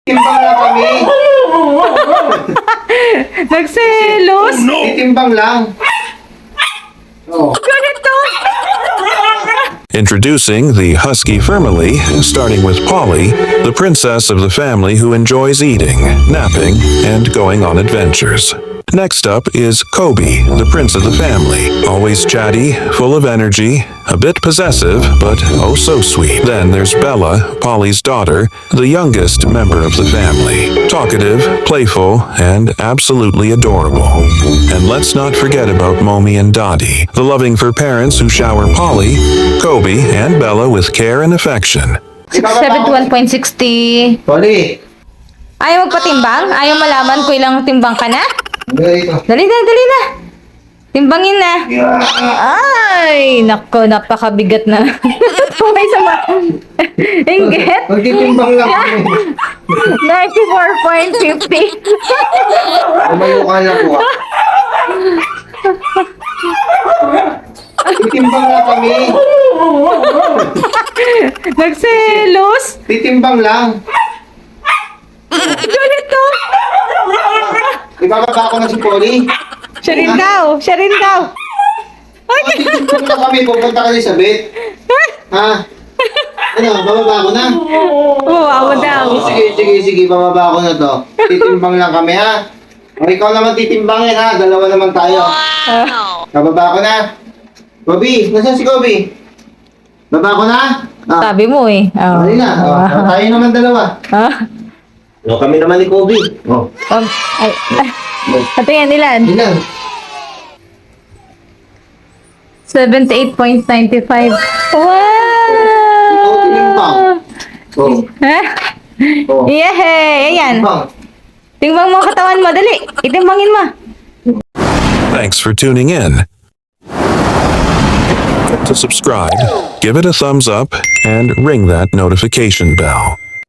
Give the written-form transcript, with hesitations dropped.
Timbang lang kami. Nagselos? Titimbang lang. Oh. Ganito? Introducing the Husky family, starting with Polly, the princess of the family who enjoys eating, napping, and going on adventures. Next up is Kobe, the prince of the family, always chatty, full of energy, a bit possessive, but oh so sweet. Then there's Bella, Polly's daughter, the youngest member of the family, talkative, playful, and absolutely adorable. And let's not forget about Momi and Dottie, the loving fur parents who shower Polly, Kobe, and Bella with care and affection. 71.60. Polly. Ayaw magpatimbang? Ayaw malaman kung ilang timbang ka na? Dito. Dali na. Timbangin na. Ay, nako, napakabigat na. May sama. Inggit. Magtitimbang lang kami. 94.50. Lumayo ka na po. Titimbang lang kami. Nagselos? Titimbang lang. Ganito? Ibababa ko na si Polly. Siya rin daw. Titimbang lang kami. Pupunta ka sa bed. Ha? Ano? Bababa ko na? Wow daw. Sige. Bababa ko na to. Titimbang lang kami, ha? O ikaw naman titimbangin, ha? Dalawa naman tayo. Bababa ko na. Kobe, nasaan si Kobe? Baba ko na? Sabi mo eh. Oh. Dali na. Tayo naman dalawa. O, kami naman ni Kobe. O. Ito yan, ilan? Ilan? 78.95. Ikaw tinimbang. Wow! O. Ha? O. Yehey! Ayan. Tinimbang. Timbang mo ang katawan mo. Dali. Itimbangin mo. Thanks for tuning in. To subscribe, give it a thumbs up, and ring that notification bell.